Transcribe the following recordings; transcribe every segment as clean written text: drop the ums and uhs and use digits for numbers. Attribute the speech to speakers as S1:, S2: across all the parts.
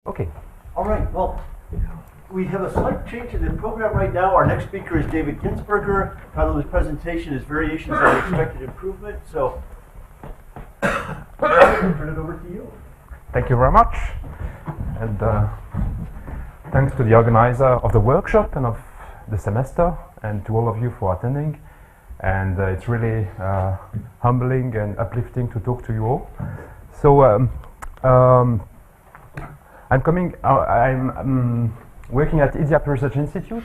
S1: Okay.
S2: All right, well, we have a slight change in the program right now. Our next speaker is David Ginsbourger. The title of his presentation is Variations on Expected Improvement. So, I'll turn it over to you.
S1: Thank you very much. And thanks to the organizer of the workshop and of the semester, and to all of you for attending. And it's really humbling and uplifting to talk to you all. So I'm working at IDIAP Research Institute,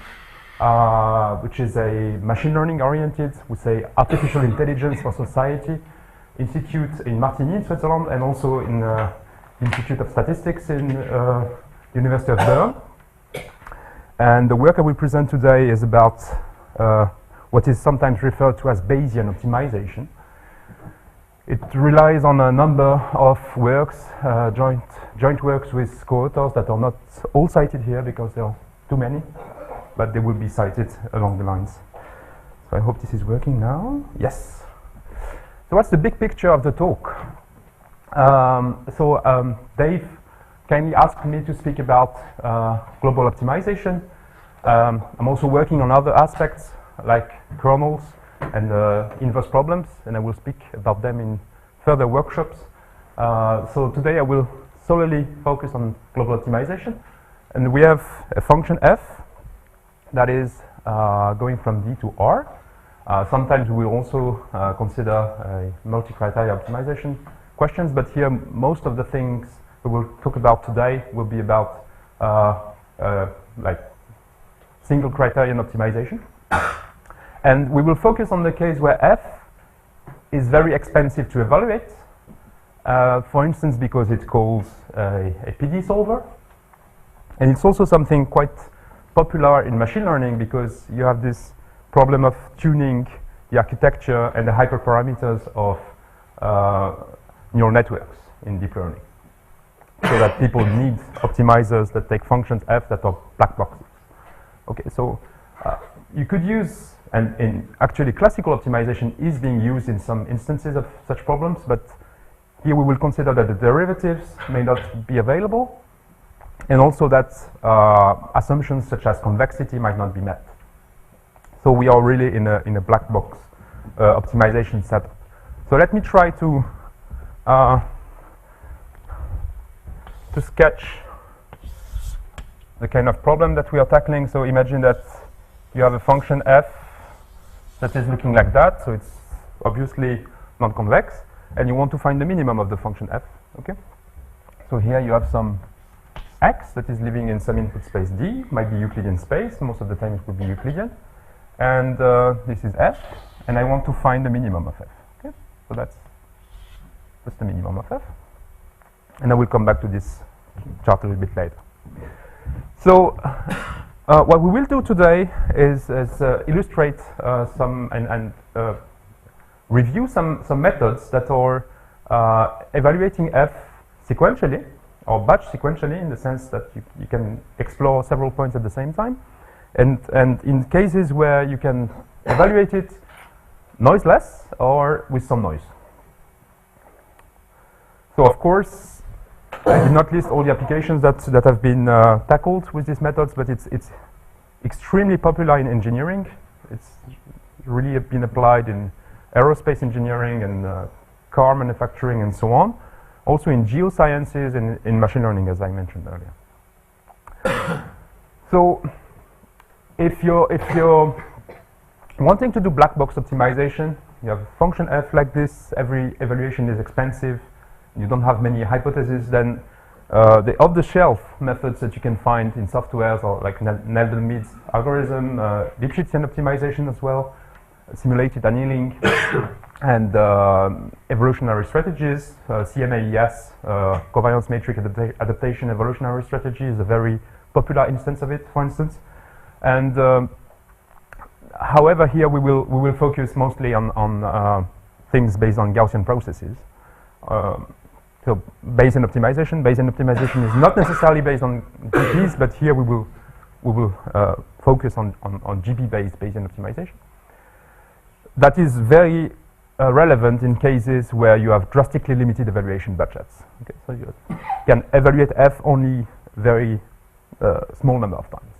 S1: which is a machine learning oriented, we say artificial intelligence for society institute in Martigny in Switzerland, and also in the Institute of Statistics in University of Bern. And the work I will present today is about what is sometimes referred to as Bayesian optimization. It relies on a number of works, joint works with co-authors that are not all cited here because there are too many, but they will be cited along the lines. So I hope this is working now. Yes. So what's the big picture of the talk? Dave kindly asked me to speak about global optimization. I'm also working on other aspects like kernels and inverse problems, and I will speak about them in further workshops. So today I will solely focus on global optimization, and we have a function f that is going from D to R. Sometimes we will also consider multi-criteria optimization questions, but here most of the things we will talk about today will be about like single criterion optimization. And we will focus on the case where f is very expensive to evaluate, for instance, because it calls a PD solver. And it's also something quite popular in machine learning because you have this problem of tuning the architecture and the hyperparameters of neural networks in deep learning, so that people need optimizers that take functions f that are black boxes. Okay, so you could use, and actually classical optimization is being used in some instances of such problems, but here we will consider that the derivatives may not be available, and also that assumptions such as convexity might not be met. So we are really in a black box optimization setup. So let me try to sketch the kind of problem that we are tackling. So imagine that you have a function f that is looking like that, so it's obviously non-convex, and you want to find the minimum of the function f. Okay. So here you have some x that is living in some input space D, might be Euclidean space, most of the time it will be Euclidean, and this is f, and I want to find the minimum of f. Okay. So that's the minimum of f, and I will come back to this chart a little bit later. So what we will do today is illustrate some and review some methods that are evaluating f sequentially or batch sequentially, in the sense that you can explore several points at the same time, and in cases where you can evaluate it noiseless or with some noise. So of course, I did not list all the applications that have been tackled with these methods, but it's extremely popular in engineering. It's really been applied in aerospace engineering and car manufacturing and so on. Also in geosciences and in machine learning, as I mentioned earlier. So if you're wanting to do black box optimization, you have a function f like this, every evaluation is expensive, you don't have many hypotheses, then the off-the-shelf methods that you can find in softwares are like Nelson-Mead's algorithm, Lipschitzian optimization as well, simulated annealing, and evolutionary strategies. CMAES, covariance matrix adaptation evolutionary strategy, is a very popular instance of it, for instance. And however, here we will focus mostly on things based on Gaussian processes. So Bayesian optimization is not necessarily based on GPs, but here we will focus on GP-based Bayesian optimization. That is very relevant in cases where you have drastically limited evaluation budgets. Okay, so you can evaluate f only very small number of times.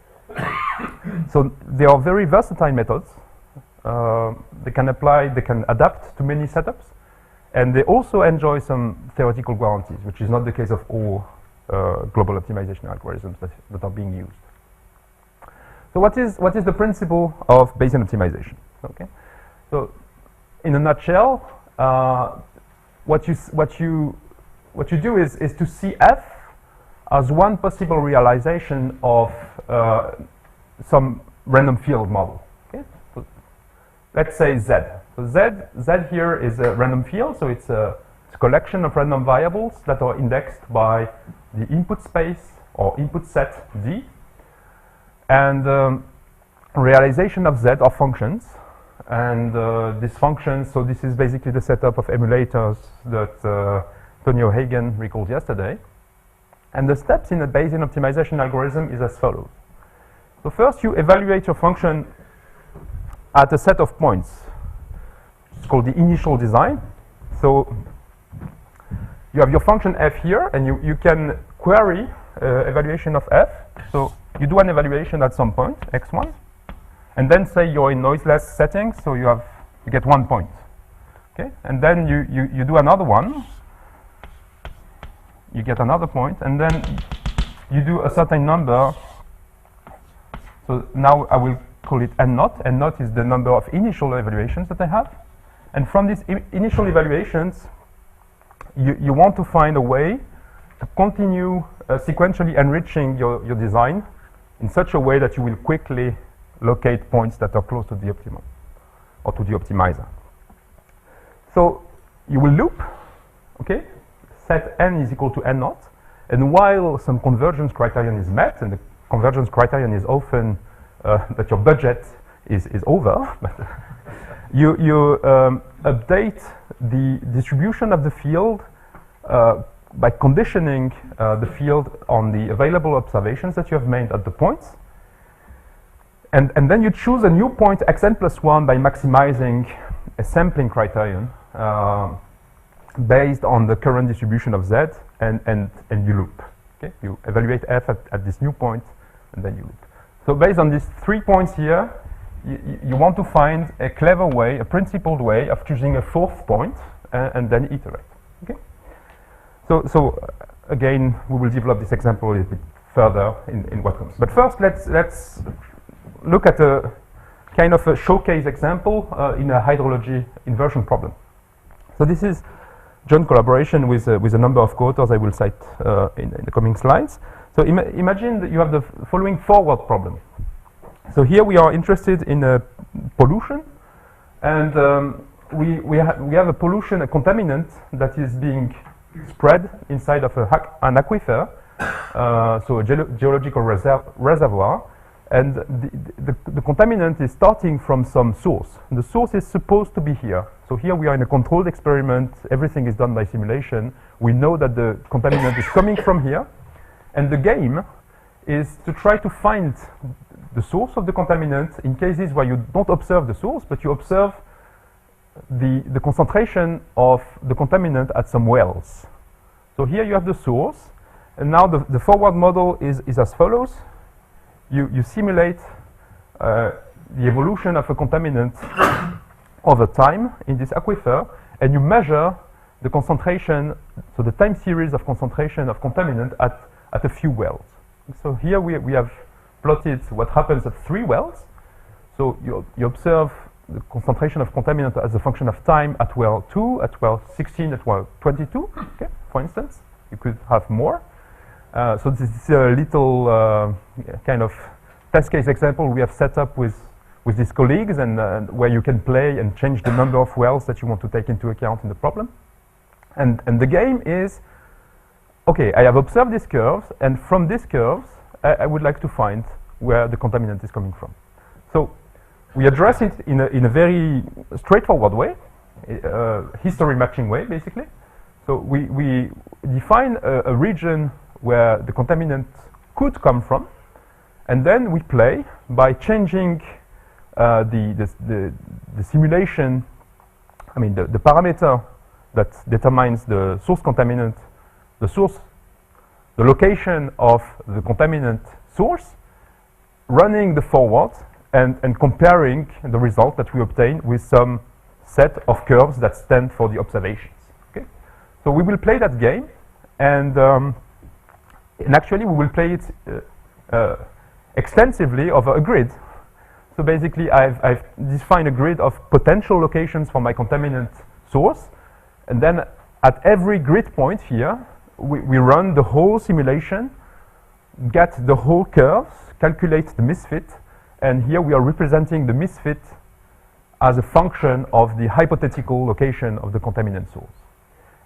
S1: So they are very versatile methods. They can adapt to many setups, and they also enjoy some theoretical guarantees, which is not the case of all global optimization algorithms that are being used. So what is the principle of Bayesian optimization? Okay, so in a nutshell, what you do is to see f as one possible realization of some random field model. Okay, so let's say z. So z here is a random field, so it's a collection of random variables that are indexed by the input space or input set D, and realization of z are functions, and these functions, so this is basically the setup of emulators that Tony O'Hagan recalled yesterday. And the steps in a Bayesian optimization algorithm is as follows. So first you evaluate your function at a set of points. It's called the initial design. So you have your function f here, and you can query evaluation of f. So you do an evaluation at some point, x1, and then say you're in noiseless settings, so you get 1 point. Okay, and then you do another one, you get another point, and then you do a certain number. So now I will call it n naught. N naught is the number of initial evaluations that I have, and from these initial evaluations, you want to find a way to continue sequentially enriching your design in such a way that you will quickly locate points that are close to the optimum or to the optimizer. So you will loop, okay? Set n is equal to n naught, and while some convergence criterion is met, and the convergence criterion is often that your budget is over, but you update the distribution of the field by conditioning the field on the available observations that you have made at the points. And then you choose a new point xn plus 1 by maximizing a sampling criterion based on the current distribution of z, and you loop. Okay? You evaluate f at this new point, and then you loop. So based on these 3 points here, you want to find a clever way, a principled way of choosing a 4th point and then iterate. Okay? So again, we will develop this example a little bit further in what comes. But first, let's look at a kind of a showcase example in a hydrology inversion problem. So this is joint collaboration with a number of co-authors I will cite in the coming slides. So imagine that you have the following forward problem. So here we are interested in pollution, and we have a pollution, a contaminant that is being spread inside of an aquifer, so a geological reservoir, and the contaminant is starting from some source. The source is supposed to be here. So here we are in a controlled experiment, everything is done by simulation. We know that the contaminant is coming from here, and the game is to try to find the source of the contaminant in cases where you don't observe the source, but you observe the concentration of the contaminant at some wells. So here you have the source, and now the forward model is as follows. You simulate the evolution of a contaminant over time in this aquifer, and you measure the concentration, so the time series of concentration of contaminant at a few wells. So here we have plotted what happens at 3 wells. So you observe the concentration of contaminant as a function of time at well 2, at well 16, at well 22, okay, for instance. You could have more. So this is a little kind of test case example we have set up with these colleagues, and where you can play and change the number of wells that you want to take into account in the problem. And the game is, okay, I have observed these curves, and from these curves, I would like to find where the contaminant is coming from. So we address it in a very straightforward way, history matching way, basically. So we define a region where the contaminant could come from, and then we play by changing the simulation, I mean the parameter that determines the source contaminant, the source the location of the contaminant source, running the forward, and comparing the result that we obtain with some set of curves that stand for the observations. Okay? So we will play that game, and actually we will play it extensively over a grid. So basically I've defined a grid of potential locations for my contaminant source, and then at every grid point here we run the whole simulation, get the whole curves, calculate the misfit, and here we are representing the misfit as a function of the hypothetical location of the contaminant source.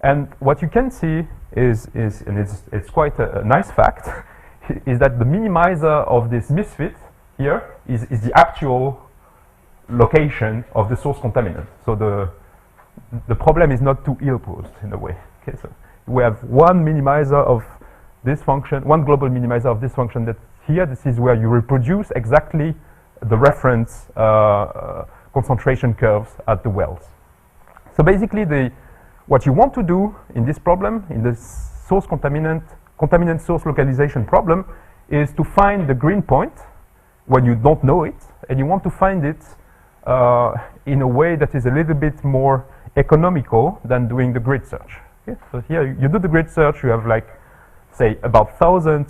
S1: And what you can see is and it's quite a nice fact, is that the minimizer of this misfit here is the actual location of the source contaminant. So the problem is not too ill-posed in a way. Okay, so we have one minimizer of this function, one global minimizer of this function that here, this is where you reproduce exactly the reference concentration curves at the wells. So basically what you want to do in this problem, in the source contaminant source localization problem, is to find the green point when you don't know it, and you want to find it in a way that is a little bit more economical than doing the grid search. Okay? So here you do the grid search, you have like, say, about 1,000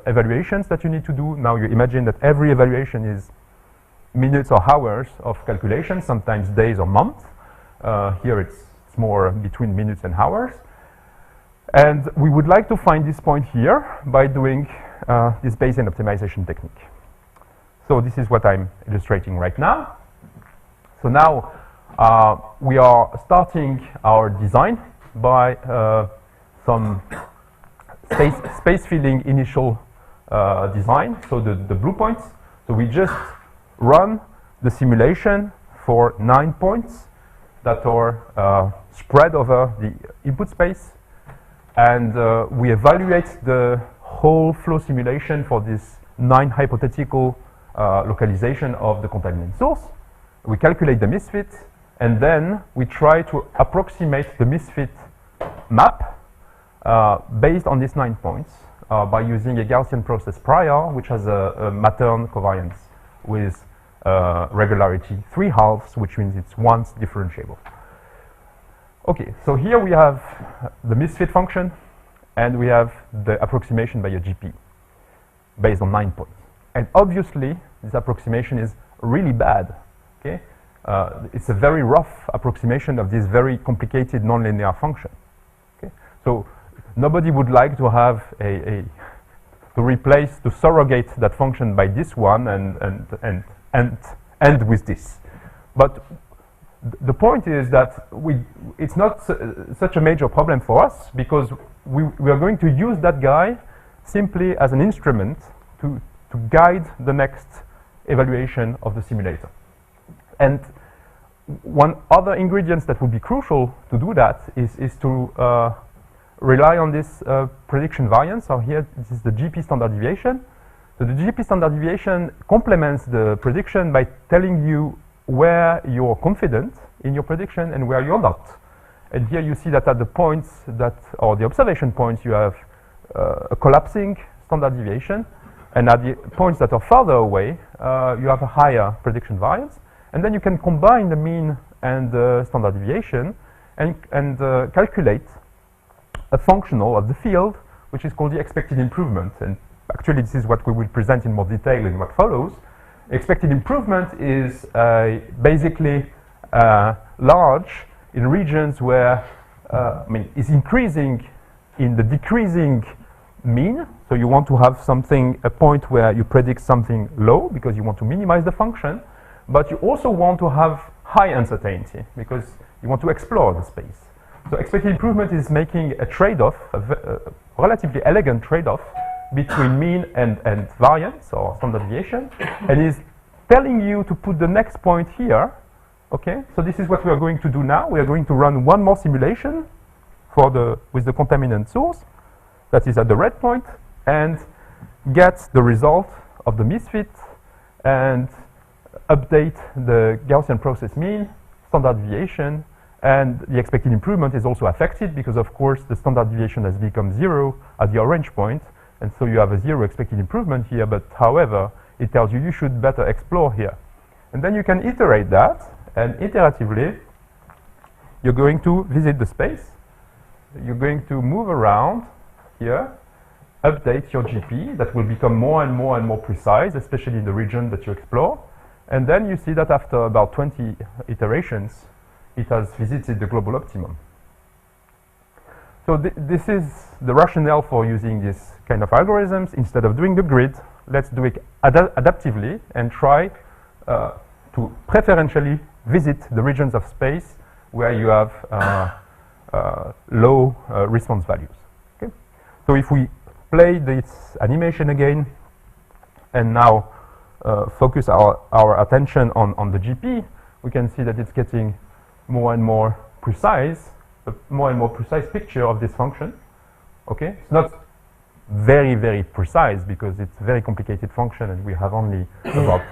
S1: evaluations that you need to do. Now you imagine that every evaluation is minutes or hours of calculation, sometimes days or months. Here it's more between minutes and hours. And we would like to find this point here by doing this Bayesian optimization technique. So this is what I'm illustrating right now. So now we are starting our design by some space filling initial design, so the blue points. So we just run the simulation for 9 points that are spread over the input space, and we evaluate the whole flow simulation for this 9 hypothetical localization of the contaminant source. We calculate the misfit, and then we try to approximate the misfit map based on these 9 points by using a Gaussian process prior, which has a Mattern covariance with regularity 3/2, which means it's once differentiable. Okay, so here we have the misfit function, and we have the approximation by a GP based on 9 points. And obviously, this approximation is really bad. Okay, it's a very rough approximation of this very complicated nonlinear function. Okay, so nobody would like to have to surrogate that function by this one and end with this. But the point is that it's not such a major problem for us, because we are going to use that guy simply as an instrument to guide the next evaluation of the simulator. And one other ingredient that would be crucial to do that is to rely on this prediction variance. So here, this is the GP standard deviation. So the GP standard deviation complements the prediction by telling you where you're confident in your prediction and where you're not. And here you see that at the points or the observation points, you have a collapsing standard deviation, and at the points that are further away, you have a higher prediction variance. And then you can combine the mean and the standard deviation and calculate a functional of the field, which is called the expected improvement. And actually, this is what we will present in more detail in what follows. Expected improvement is basically large in regions where, is increasing in the decreasing mean. So you want to have a point where you predict something low because you want to minimize the function, but you also want to have high uncertainty because you want to explore the space. So expected improvement is making a trade-off, a relatively elegant trade-off between mean and variance or standard deviation, and is telling you to put the next point here. Okay, so this is what we are going to do now. We are going to run one more simulation with the contaminant source that is at the red point, and get the result of the misfit and update the Gaussian process mean, standard deviation, And the expected improvement is also affected because, of course, the standard deviation has become 0 at the orange point. And so you have a 0 expected improvement here. But however, it tells you should better explore here. And then you can iterate that. And iteratively, you're going to visit the space. You're going to move around here, update your GP. That will become more and more and more precise, especially in the region that you explore. And then you see that after about 20 iterations, it has visited the global optimum. So this is the rationale for using this kind of algorithms. Instead of doing the grid, let's do it adaptively and try to preferentially visit the regions of space where you have low response values. Okay? So if we play this animation again and now focus our attention on the GP, we can see that it's getting more and more precise, a more and more precise picture of this function. Okay, it's not very, very precise because it's a very complicated function and we have only about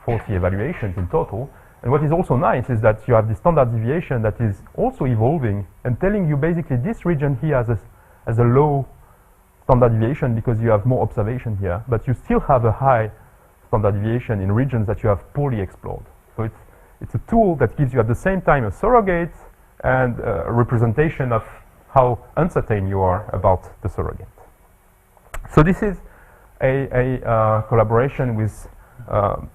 S1: 40 evaluations in total. And what is also nice is that you have the standard deviation that is also evolving and telling you basically this region here as a low standard deviation because you have more observation here, but you still have a high standard deviation in regions that you have poorly explored. So it's a tool that gives you at the same time a surrogate and a representation of how uncertain you are about the surrogate. So this is a collaboration with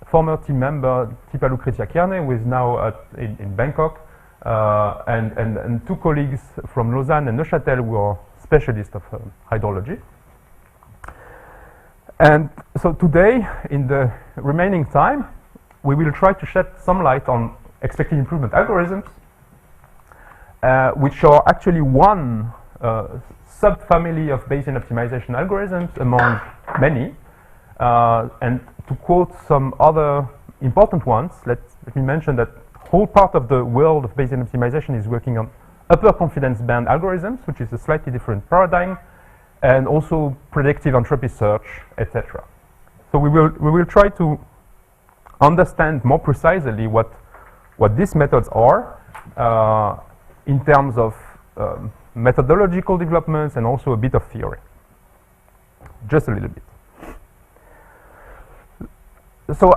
S1: former team member Tipalu Kretiakierne, who is now in Bangkok, and two colleagues from Lausanne and Neuchâtel who are specialists of hydrology. And so today, in the remaining time, we will try to shed some light on expected improvement algorithms, which are actually one subfamily of Bayesian optimization algorithms among many. And to quote some other important ones, let me mention that whole part of the world of Bayesian optimization is working on upper confidence band algorithms, which is a slightly different paradigm, and also predictive entropy search, etc. So we will try to understand more precisely what these methods are in terms of methodological developments and also a bit of theory, just a little bit. So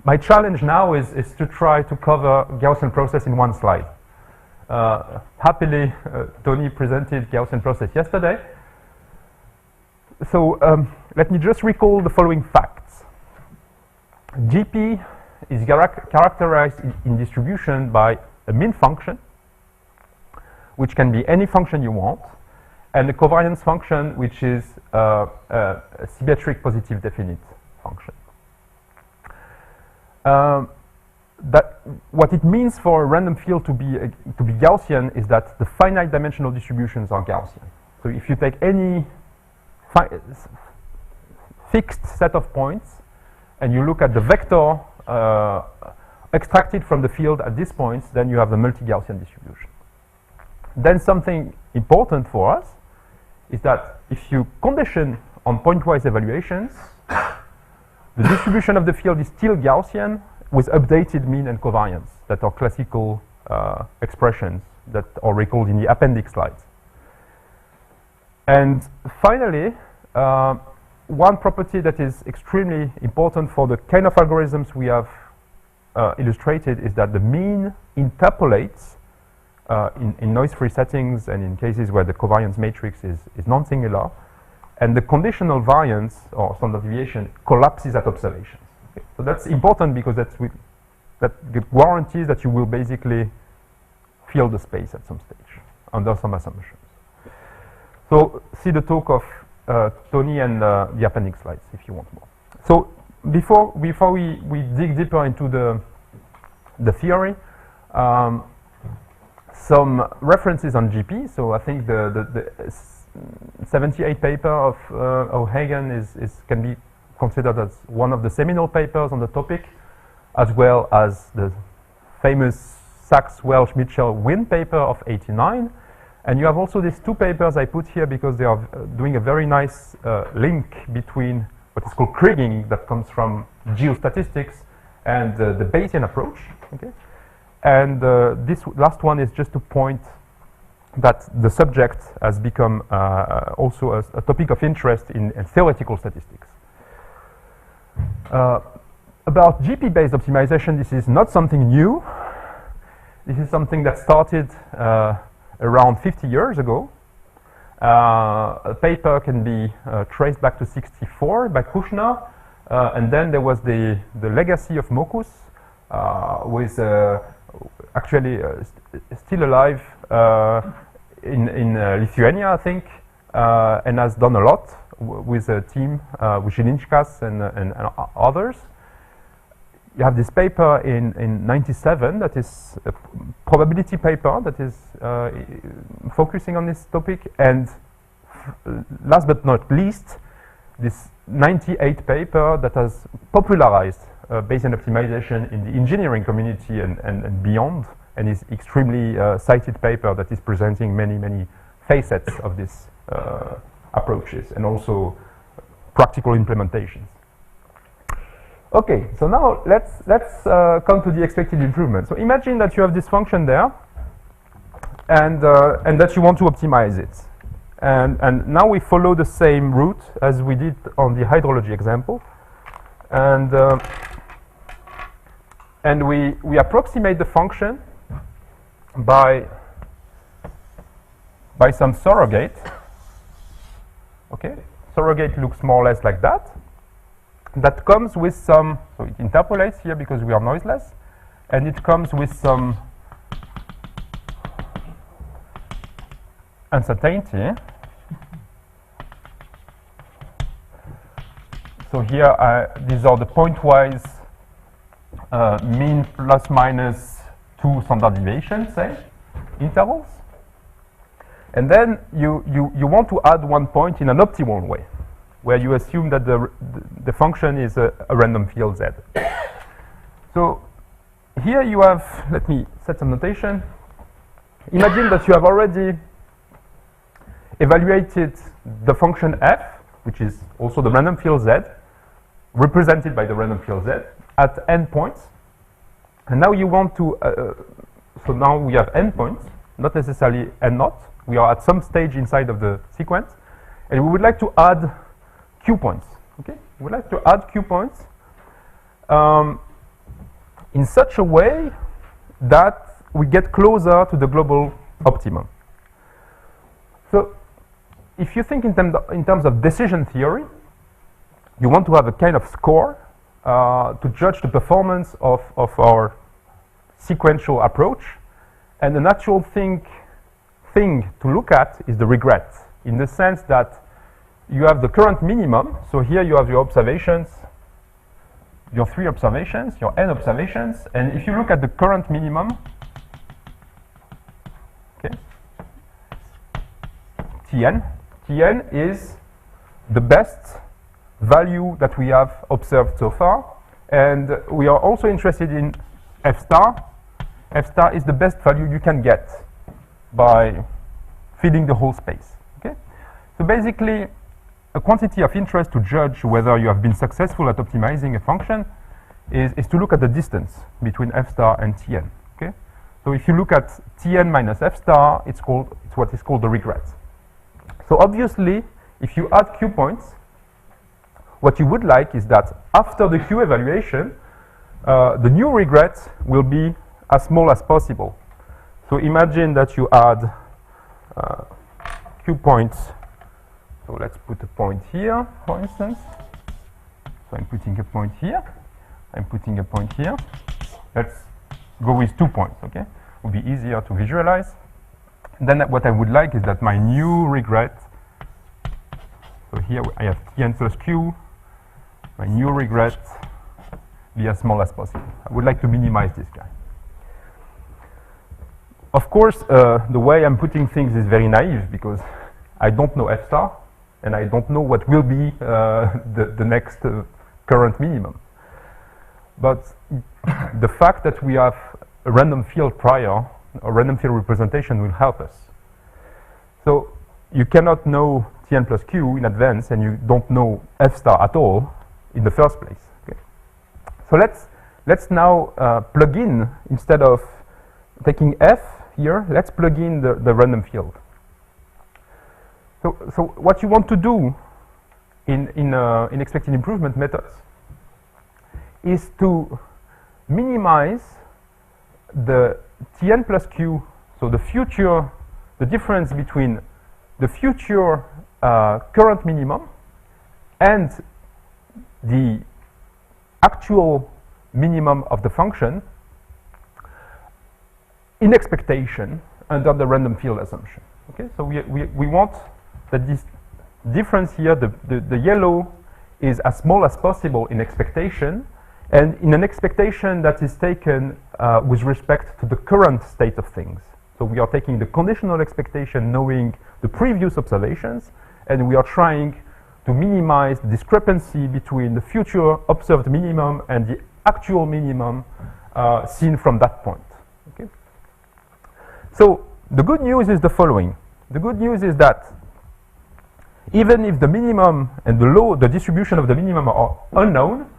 S1: my challenge now is to try to cover Gaussian process in one slide. Happily, Tony presented Gaussian process yesterday. So let me just recall the following facts. GP is characterized in distribution by a mean function, which can be any function you want, and a covariance function, which is a symmetric positive definite function. That what it means for a random field to be Gaussian is that the finite dimensional distributions are Gaussian. So if you take any fixed set of points and you look at the vector extracted from the field at these points, then you have the multi-Gaussian distribution. Then something important for us is that if you condition on pointwise evaluations, the distribution of the field is still Gaussian with updated mean and covariance that are classical expressions that are recalled in the appendix slides. And finally, one property that is extremely important for the kind of algorithms we have illustrated is that the mean interpolates in noise-free settings and in cases where the covariance matrix is non-singular, and the conditional variance or standard deviation collapses at observations. Okay. So that's important because that guarantees that you will basically fill the space at some stage under some assumptions. So see the talk of Tony and the appendix slides if you want more. So before we dig deeper into the theory, some references on GP. So I think the 78 paper of O'Hagan can be considered as one of the seminal papers on the topic, as well as the famous Sachs, Welch, Mitchell, Wynne paper of 89. And you have also these two papers I put here because they are doing a very nice link between what is called Kriging, that comes from geostatistics, and the Bayesian approach. Okay? And this last one is just to point that the subject has become also a topic of interest in theoretical statistics. About GP-based optimization, this is not something new. This is something that started around 50 years ago. A paper can be traced back to 64 by Kushner, and then there was the legacy of Mokus, with actually still alive in Lithuania, I think, and has done a lot with a team with Žilinskas and others. You have this paper in 97 that is a probability paper that is focusing on this topic, and last but not least, this 98 paper that has popularized Bayesian optimization in the engineering community and beyond, and is extremely cited paper that is presenting many facets of these approaches and also practical implementations. Okay, so now let's come to the expected improvement. So imagine that you have this function there, and that you want to optimize it. And now we follow the same route as we did on the hydrology example, and we approximate the function by some surrogate. Okay, surrogate looks more or less like that. That comes with some, so it interpolates here because we are noiseless, and it comes with some uncertainty. So here these are the pointwise mean plus minus 2 standard deviation, say, intervals. And then you want to add 1 point in an optimal way, where you assume that the function is a random field Z. So here you have, let me set some notation. Imagine that you have already evaluated the function f, which is also the random field Z, represented by the random field Z, at n points. And now you want to, so now we have n points, not necessarily n naught. We are at some stage inside of the sequence, and we would like to add q points. Okay, we would like to add q points in such a way that we get closer to the global optimum. So, if you think in terms of decision theory, you want to have a kind of score to judge the performance of our sequential approach, and the natural thing to look at is the regret, in the sense that you have the current minimum. So here you have your observations, your 3 observations, your n observations, and if you look at the current minimum, okay, Tn is the best value that we have observed so far, and we are also interested in f star. F star is the best value you can get by filling the whole space. Okay, so basically, a quantity of interest to judge whether you have been successful at optimizing a function is to look at the distance between f star and Tn. Okay, so if you look at Tn minus f star, it's what is called the regret. So obviously, if you add q points, what you would like is that after the q evaluation, the new regret will be as small as possible. So imagine that you add q points. So let's put a point here, for instance. So I'm putting a point here. I'm putting a point here. Let's go with 2 points, okay? It will be easier to visualize. And then what I would like is that my new regret, so here I have Tn plus q, my new regret be as small as possible. I would like to minimize this guy. Of course, the way I'm putting things is very naive, because I don't know f star, and I don't know what will be the next current minimum. But the fact that we have a random field prior, a random field representation, will help us. So you cannot know Tn plus q in advance, and you don't know f star at all in the first place. Okay. So let's now plug in, instead of taking f here, let's plug in the random field. So what you want to do in expected improvement methods is to minimize the Tn plus Q, so the difference between the future current minimum and the actual minimum of the function in expectation under the random field assumption. Okay, so we want that this difference here, the yellow, is as small as possible in expectation, and in an expectation that is taken with respect to the current state of things. So we are taking the conditional expectation knowing the previous observations, and we are trying to minimize the discrepancy between the future observed minimum and the actual minimum seen from that point. Okay? So the good news is the following. The good news is that even if the minimum and the distribution of the minimum are unknown,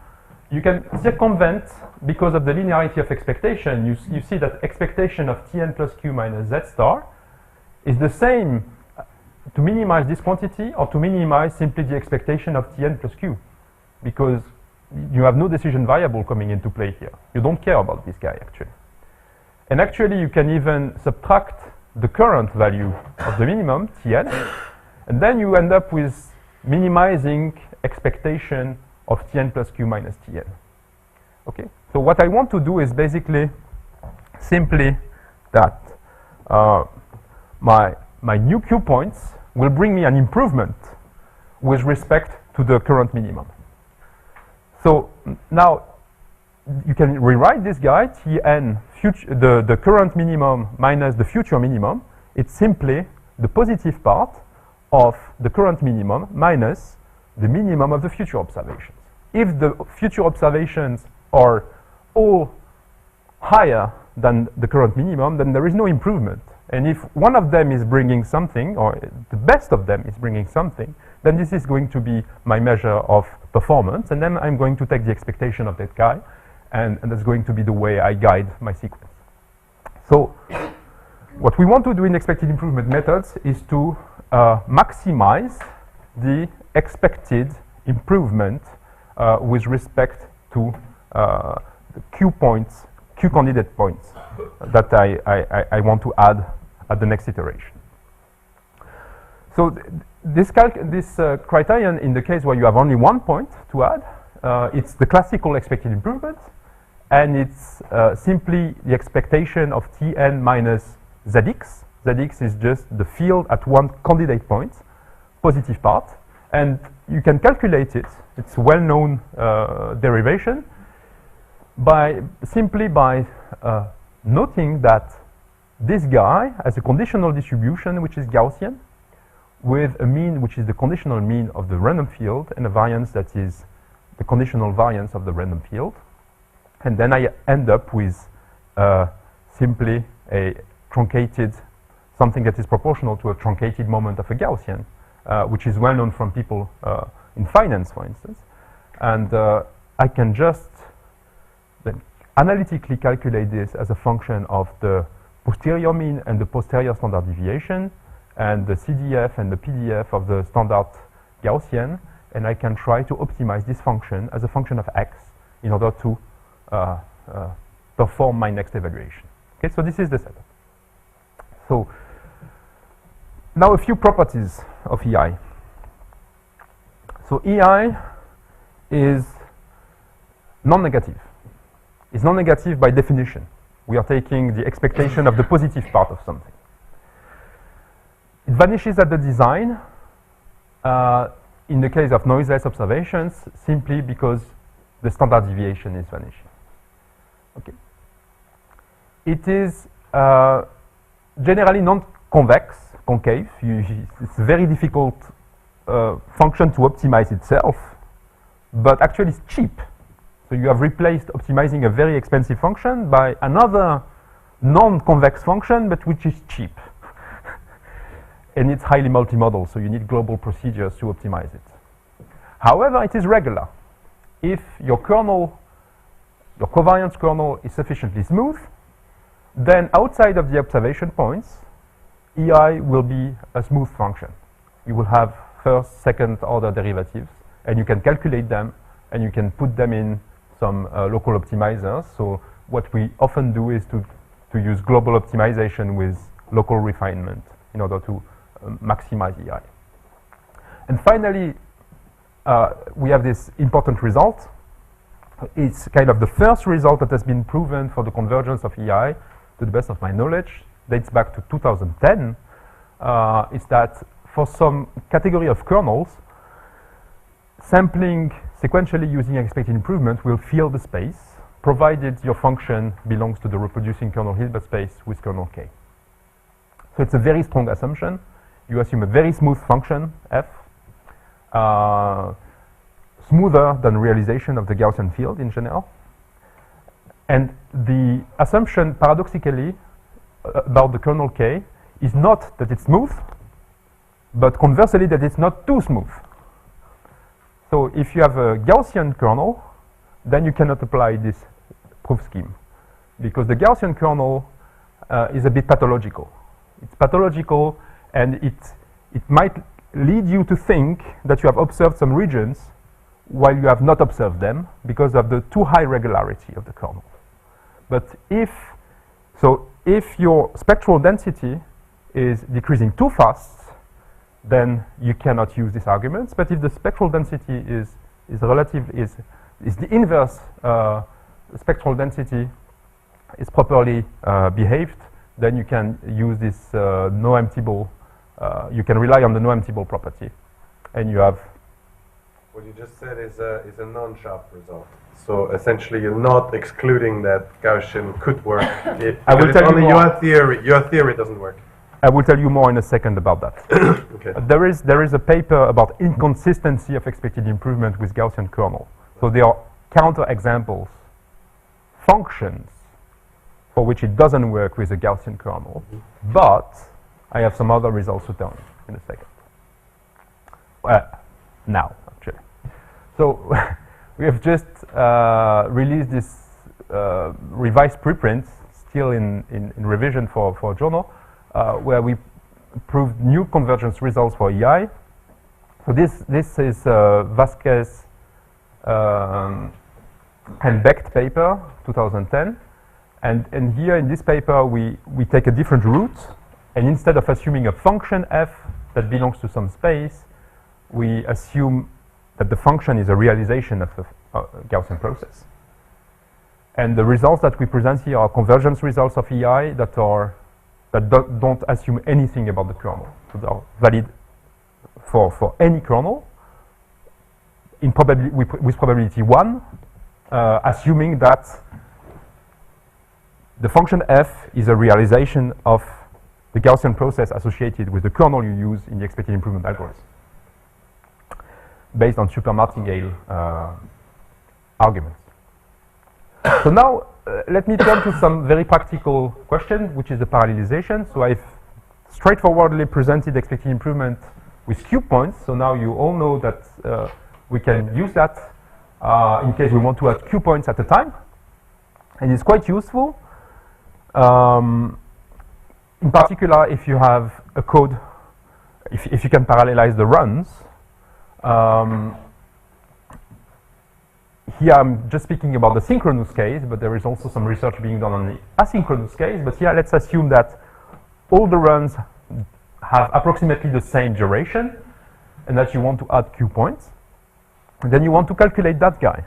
S1: you can circumvent, because of the linearity of expectation, you see that expectation of Tn plus Q minus Z star is the same to minimize this quantity or to minimize simply the expectation of Tn plus Q, because you have no decision variable coming into play here. You don't care about this guy, actually. And actually, you can even subtract the current value of the minimum, Tn, and then you end up with minimizing expectation of Tn plus Q minus Tn. Okay, so what I want to do is basically simply that my new Q points will bring me an improvement with respect to the current minimum. So now you can rewrite this guy, Tn, the current minimum minus the future minimum. It's simply the positive part of the current minimum minus the minimum of the future observations. If the future observations are all higher than the current minimum, then there is no improvement. And if one of them is bringing something, or the best of them is bringing something, then this is going to be my measure of performance, and then I'm going to take the expectation of that guy, and that's going to be the way I guide my sequence. So what we want to do in expected improvement methods is to maximize the expected improvement with respect to the Q points, Q candidate points that I want to add at the next iteration. So this criterion, in the case where you have only one point to add, it's the classical expected improvement, and it's simply the expectation of Tn minus Zx. Zx is just the field at one candidate point, positive part, and you can calculate it. It's a well-known derivation simply by noting that this guy has a conditional distribution which is Gaussian, with a mean which is the conditional mean of the random field and a variance that is the conditional variance of the random field. And then I end up with simply a truncated, something that is proportional to a truncated moment of a Gaussian, which is well known from people in finance, for instance. And I can just then analytically calculate this as a function of the posterior mean and the posterior standard deviation, and the CDF and the PDF of the standard Gaussian, and I can try to optimize this function as a function of x in order to perform my next evaluation. Okay, so this is the setup. So now a few properties of EI. So EI is non-negative. It's non-negative by definition. We are taking the expectation of the positive part of something. It vanishes at the design in the case of noiseless observations, simply because the standard deviation is vanishing. Okay. It is generally non-convex, concave. It's a very difficult function to optimize itself, but actually it's cheap. So you have replaced optimizing a very expensive function by another non-convex function, but which is cheap. And it's highly multimodal, so you need global procedures to optimize it. However, it is regular. If your kernel, your covariance kernel is sufficiently smooth, then outside of the observation points, EI will be a smooth function. You will have first, second order derivatives, and you can calculate them, and you can put them in some local optimizers. So what we often do is to use global optimization with local refinement in order to maximize EI. And finally, we have this important result. It's kind of the first result that has been proven for the convergence of EI, to the best of my knowledge, dates back to 2010, is that for some category of kernels, sampling sequentially using expected improvement will fill the space, provided your function belongs to the reproducing kernel Hilbert space with kernel K. So it's a very strong assumption. You assume a very smooth function, f, smoother than realization of the Gaussian field in general. And the assumption, paradoxically, about the kernel K is not that it's smooth, but conversely that it's not too smooth. So if you have a Gaussian kernel, then you cannot apply this proof scheme, because the Gaussian kernel is a bit pathological. It's pathological, and it might lead you to think that you have observed some regions while you have not observed them because of the too high regularity of the kernel. But if your spectral density is decreasing too fast, then you cannot use these arguments. But if the spectral density is the inverse spectral density is properly behaved, then you can use this no-empty ball. You can rely on the no-empty ball property, and you have.
S3: What you just said is a non-sharp result. So essentially, you're not excluding that Gaussian could work.
S1: I will tell you more.
S3: Your theory doesn't work.
S1: I will tell you more in a second about that.
S3: Okay.
S1: There is a paper about inconsistency of expected improvement with Gaussian kernel. So there are counter-examples, functions for which it doesn't work with a Gaussian kernel. But I have some other results to tell you in a second. Now, actually. So we have just released this revised preprint, still in revision for a journal, where we proved new convergence results for EI. So this is Vasquez and Becht paper, 2010. And here in this paper, we take a different route. And instead of assuming a function f that belongs to some space, we assume that the function is a realization of a Gaussian process. And the results that we present here are convergence results of EI that don't assume anything about the kernel. So they are valid for any kernel in with probability 1, assuming that the function f is a realization of the Gaussian process associated with the kernel you use in the expected improvement algorithm, based on super martingale arguments. So now, let me turn to some very practical question, which is the parallelization. So I've straightforwardly presented expected improvement with Q points. So now you all know that we can use that in case we want to add Q points at a time. And it's quite useful. In particular, if you have a code, if you can parallelize the runs. Here I'm just speaking about the synchronous case, but there is also some research being done on the asynchronous case. But here, let's assume that all the runs have approximately the same duration, and that you want to add Q points. And then you want to calculate that guy.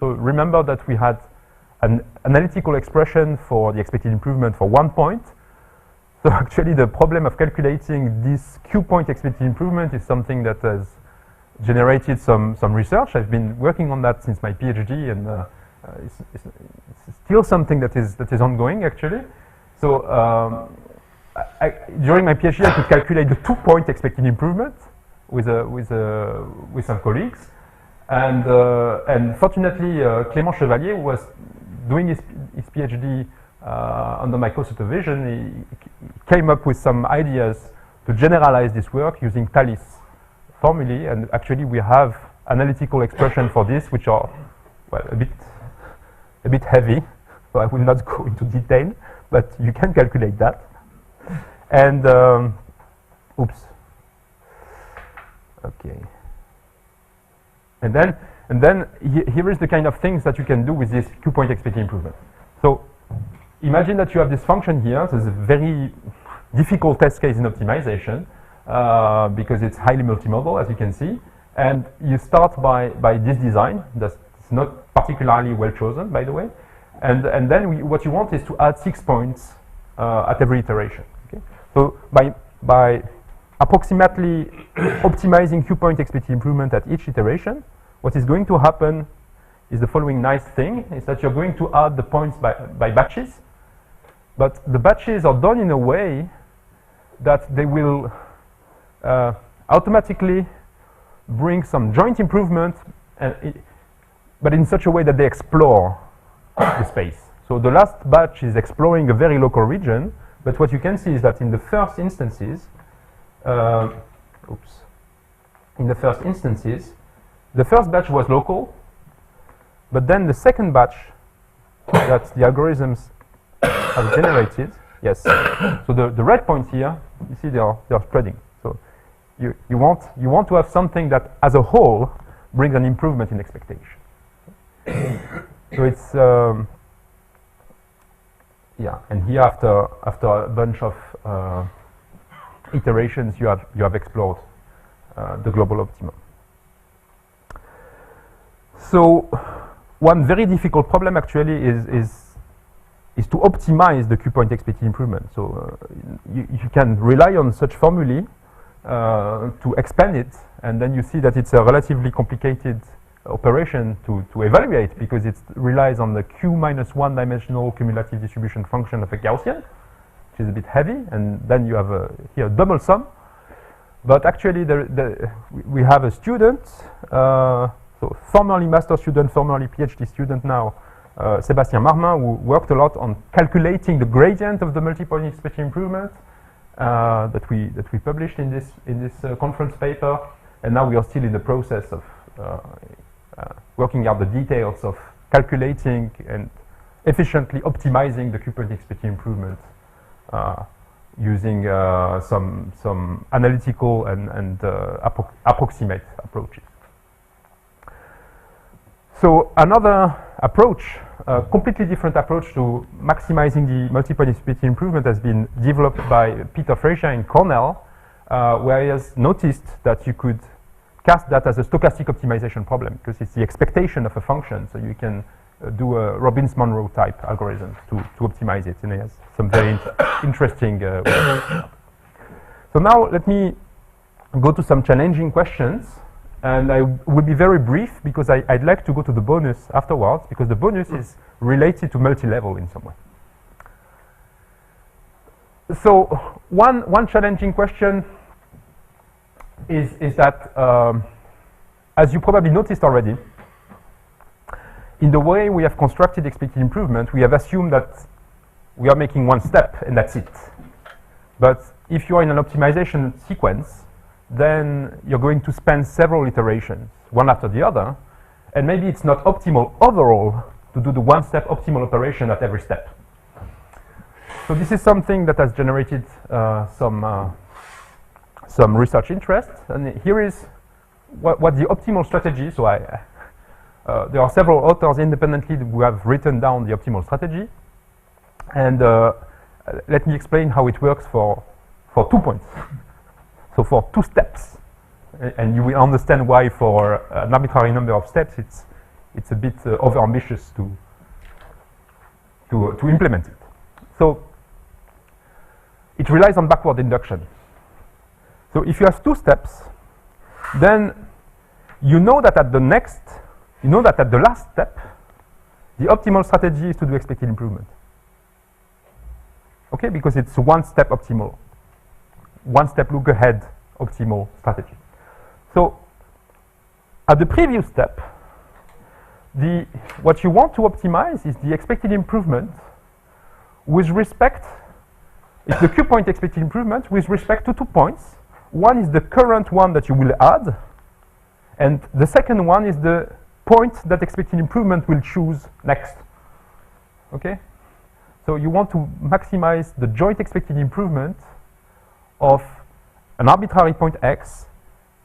S1: So remember that we had an analytical expression for the expected improvement for 1 point. So actually, the problem of calculating this Q point expected improvement is something that has generated some research. I've been working on that since my PhD, and it's still something that is ongoing actually. So during my PhD, I could calculate the 2 point expected improvement with some colleagues, and fortunately, Clément Chevalier was doing his PhD under my co-supervision. He came up with some ideas to generalize this work using Thalys formulae, and actually we have analytical expression for this, which are, well, a bit heavy, so I will not go into detail. but you can calculate that. And oops. Okay. And then here is the kind of things that you can do with this Q-point expected improvement. So imagine that you have this function here. This is a very difficult test case in optimization because it's highly multimodal, as you can see. And you start by this design that's not particularly well chosen, by the way. And then what you want is to add 6 points at every iteration. Okay? So by approximately optimizing Q-point expected improvement at each iteration, what is going to happen is the following nice thing, is that you're going to add the points by batches, but the batches are done in a way that they will automatically bring some joint improvement, but in such a way that they explore the space. So the last batch is exploring a very local region, but what you can see is that in the first instances, the first batch was local, but then the second batch that the algorithms have generated, yes. So the red points here, you see they are spreading. So you want to have something that, as a whole, brings an improvement in expectation. So it's yeah, and here after a bunch of iterations, you have explored the global optimum. So one very difficult problem actually is to optimize the Q-point expected improvement. So you can rely on such formulae to expand it, and then you see that it's a relatively complicated operation to evaluate because it relies on the Q minus 1 dimensional cumulative distribution function of a Gaussian, which is a bit heavy, and then you have here a double sum. But actually we have a student, so formerly master student, formerly PhD student now, Sébastien Marmin, who worked a lot on calculating the gradient of the multi-point expected improvement that we published in this conference paper, and now we are still in the process of working out the details of calculating and efficiently optimizing the Q-point expected improvement using some analytical and approximate approaches. So another approach, a completely different approach to maximizing the multi-point expected improvement, has been developed by Peter Frazier in Cornell, where he has noticed that you could cast that as a stochastic optimization problem because it's the expectation of a function. So you can do a Robbins-Monroe type algorithm to optimize it, and it has some very interesting ways. So now let me go to some challenging questions. And I will be very brief because I'd like to go to the bonus afterwards, because the bonus is related to multi-level in some way. So one challenging question is that, as you probably noticed already, in the way we have constructed expected improvement, we have assumed that we are making one step and that's it. But if you are in an optimization sequence, then you're going to spend several iterations, one after the other, and maybe it's not optimal overall to do the one-step optimal operation at every step. So this is something that has generated some research interest, and here is what the optimal strategy. So there are several authors independently who have written down the optimal strategy, and let me explain how it works for 2 points. So for 2 steps, and you will understand why for an arbitrary number of steps it's a bit over-ambitious to implement it. So it relies on backward induction. So if you have 2 steps, then you know that at the last step, the optimal strategy is to do expected improvement. Okay, because it's one step optimal. One step look ahead optimal strategy. So at the previous step, what you want to optimize is the expected improvement with respect, it's the Q-point expected improvement with respect to 2 points. One is the current one that you will add, and the second one is the point that expected improvement will choose next. Okay? So you want to maximize the joint expected improvement of an arbitrary point x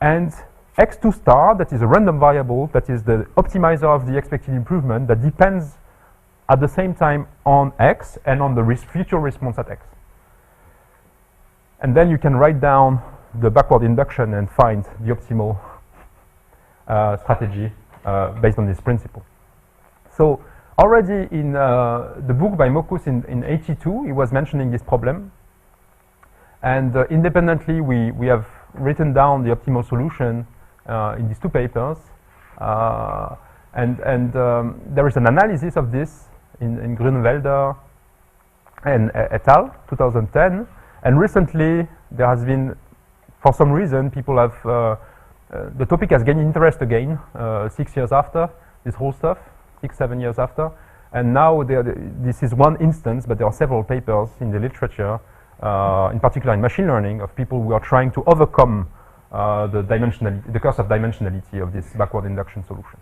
S1: and x2 star, that is a random variable, that is the optimizer of the expected improvement that depends at the same time on x and on the future response at x. And then you can write down the backward induction and find the optimal strategy based on this principle. So already in the book by Mokus in 82, he was mentioning this problem. And independently, we have written down the optimal solution in these two papers. And there is an analysis of this in Grünwälder and et al., 2010. And recently, there has been, for some reason, people have, the topic has gained interest again 6 years after this whole stuff, 6, 7 years after. And now this is one instance, but there are several papers in the literature, in particular in machine learning, of people who are trying to overcome the curse of dimensionality of this backward induction solution.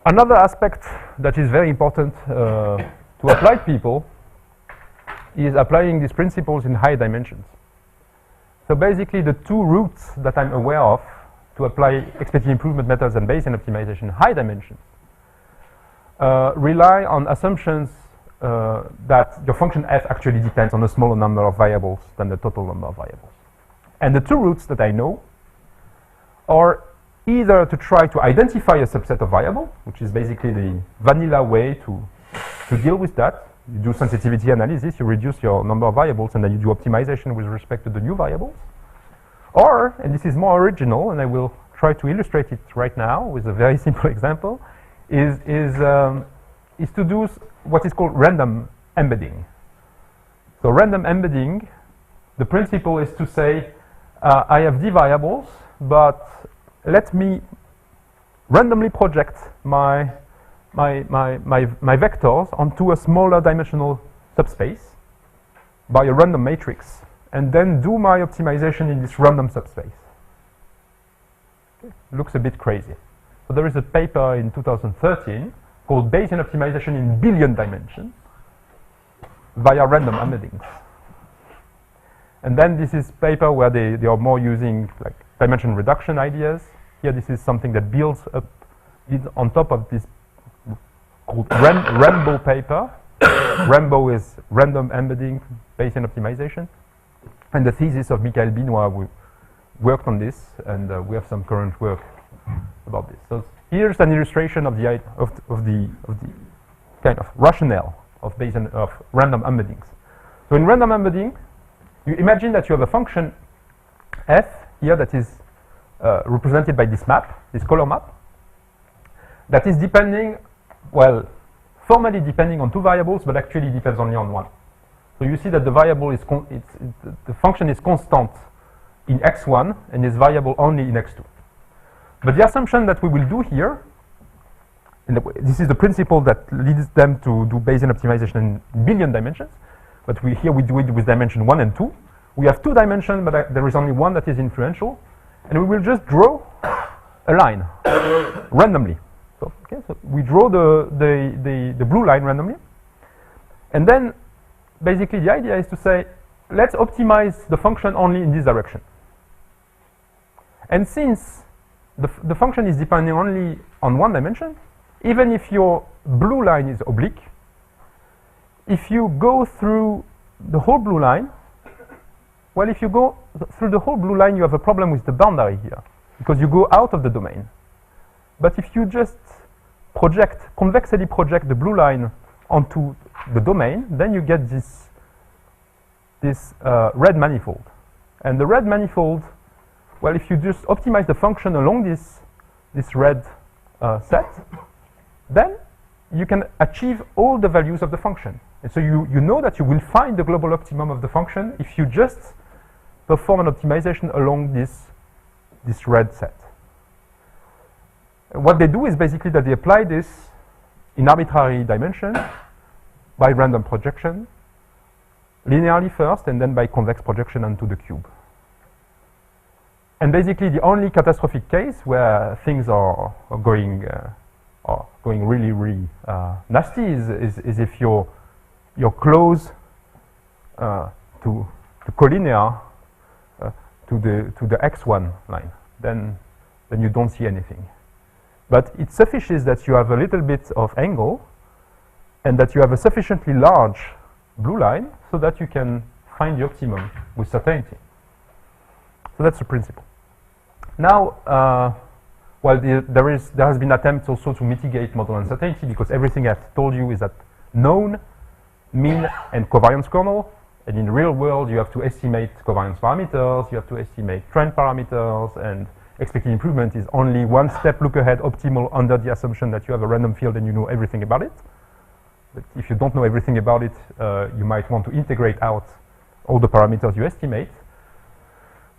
S1: Another aspect that is very important to applied people is applying these principles in high dimensions. So basically, the two routes that I'm aware of to apply expected improvement methods and Bayesian optimization in high dimensions rely on assumptions that your function f actually depends on a smaller number of variables than the total number of variables. And the two routes that I know are either to try to identify a subset of variables, which is basically the vanilla way to deal with that. You do sensitivity analysis, you reduce your number of variables, and then you do optimization with respect to the new variables. Or, and this is more original, and I will try to illustrate it right now with a very simple example, is to do what is called random embedding. So random embedding, the principle is to say, I have d variables, but let me randomly project my vectors onto a smaller dimensional subspace by a random matrix, and then do my optimization in this random subspace. Okay. Looks a bit crazy. So there is a paper in 2013 called Bayesian optimization in billion dimensions via random embeddings. And then this is paper where they are more using like dimension reduction ideas. Here this is something that builds up on top of this called Rambo paper. Rambo is random embedding Bayesian optimization. And the thesis of Michael Binois, we worked on this, and we have some current work about this. So here's an illustration of the kind of rationale of Bayesian of random embeddings. So in random embedding, you imagine that you have a function f here that is represented by this map, this color map, that is depending, well, formally depending on two variables, but actually depends only on one. So you see that the variable is the function is constant in x1 and is variable only in x2. But the assumption that we will do here, and this is the principle that leads them to do Bayesian optimization in billion dimensions, but here we do it with dimension 1 and 2. We have two dimensions, but there is only one that is influential, and we will just draw a line randomly. So, okay, so we draw the blue line randomly, and then basically the idea is to say, let's optimize the function only in this direction. And since the function is depending only on one dimension, even if your blue line is oblique, if you go through the whole blue line, well, if you go through the whole blue line, you have a problem with the boundary here, because you go out of the domain. But if you just convexly project the blue line onto the domain, then you get this red manifold. And the red manifold, well, if you just optimize the function along this red set, then you can achieve all the values of the function. And so you know that you will find the global optimum of the function if you just perform an optimization along this red set. What they do is basically that they apply this in arbitrary dimension by random projection, linearly first, and then by convex projection onto the cube. And basically the only catastrophic case where things are going, or going really, really nasty is if you're close to collinear to the x1 line, then you don't see anything. But it suffices that you have a little bit of angle and that you have a sufficiently large blue line so that you can find the optimum with certainty. So that's the principle. Now, well, there has been attempts also to mitigate model uncertainty, because everything I've told you is that known, mean, and covariance kernel. And in the real world, you have to estimate covariance parameters, you have to estimate trend parameters, and expected improvement is only one step look ahead optimal under the assumption that you have a random field and you know everything about it. But if you don't know everything about it, you might want to integrate out all the parameters you estimate.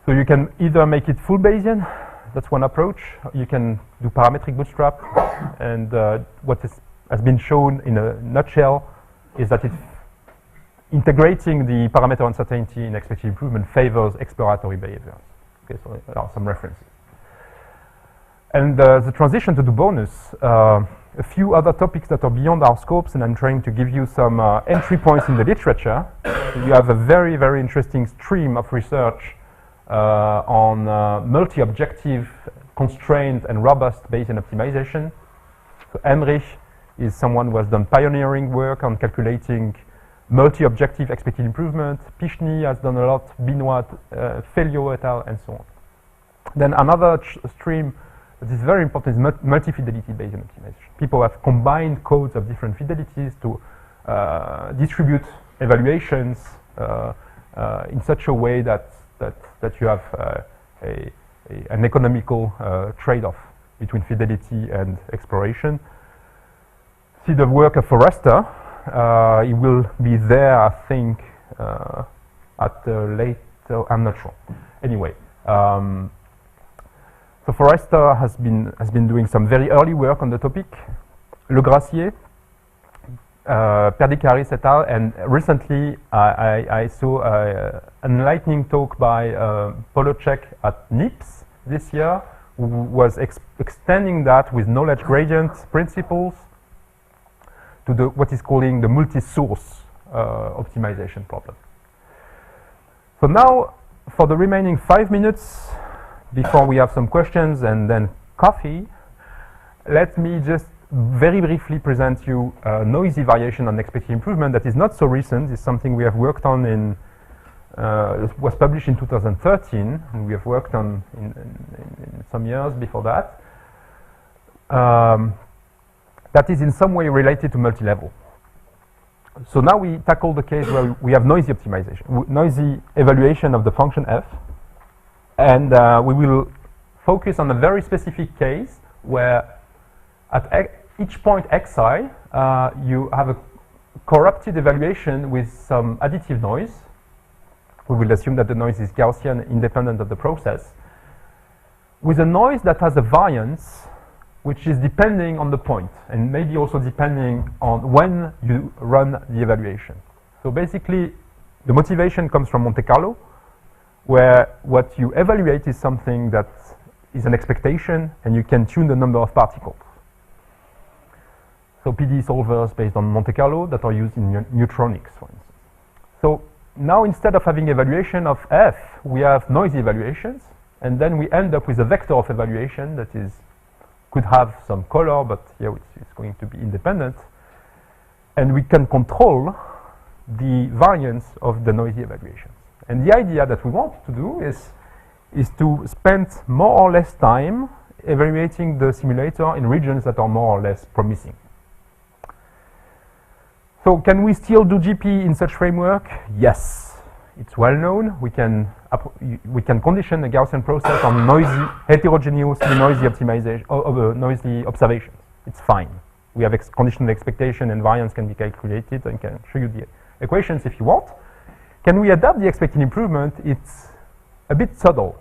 S1: So you can either make it full Bayesian, that's one approach. You can do parametric bootstrap, and what has been shown in a nutshell is that integrating the parameter uncertainty in expected improvement favors exploratory behaviors. Okay, so there are some references. And the transition to the bonus, a few other topics that are beyond our scopes, and I'm trying to give you some entry points in the literature. You have a very, very interesting stream of research on multi-objective, constrained, and robust Bayesian optimization. So Emrich is someone who has done pioneering work on calculating multi-objective expected improvement. Pichny has done a lot, Benoit, Feliot et al., and so on. Then another stream that is very important is multi-fidelity Bayesian optimization. People have combined codes of different fidelities to distribute evaluations in such a way that you have an economical trade-off between fidelity and exploration. See the work of Forrester. It will be there, I think, at later. I'm not sure. Anyway, so Forrester has been doing some very early work on the topic. Le Gracier, Perdicaris et al. And recently I saw an enlightening talk by Polocek at NIPS this year, who was extending that with knowledge gradient principles to what is calling the multi-source optimization problem. So now, for the remaining 5 minutes, before we have some questions and then coffee, let me just very briefly present you a noisy variation on expected improvement that is not so recent. It's something we have worked on in, was published in 2013, and we have worked on in some years before that. That is in some way related to multi-level. So now we tackle the case where we have noisy optimization, noisy evaluation of the function f, and we will focus on a very specific case where at each point xi, you have a corrupted evaluation with some additive noise. We will assume that the noise is Gaussian, independent of the process, with a noise that has a variance which is depending on the point, and maybe also depending on when you run the evaluation. So basically, the motivation comes from Monte Carlo, where what you evaluate is something that is an expectation, and you can tune the number of particles. So PD solvers based on Monte Carlo that are used in neutronics, for instance. So now, instead of having evaluation of f, we have noisy evaluations, and then we end up with a vector of evaluation that could have some color, but here it's going to be independent. And we can control the variance of the noisy evaluations. And the idea that we want to do is to spend more or less time evaluating the simulator in regions that are more or less promising. So can we still do GP in such framework? Yes. It's well known. We can condition a Gaussian process on noisy, heterogeneously noisy optimization, noisy observations. It's fine. We have conditional expectation, and variance can be calculated, and can show you the equations if you want. Can we adapt the expected improvement? It's a bit subtle,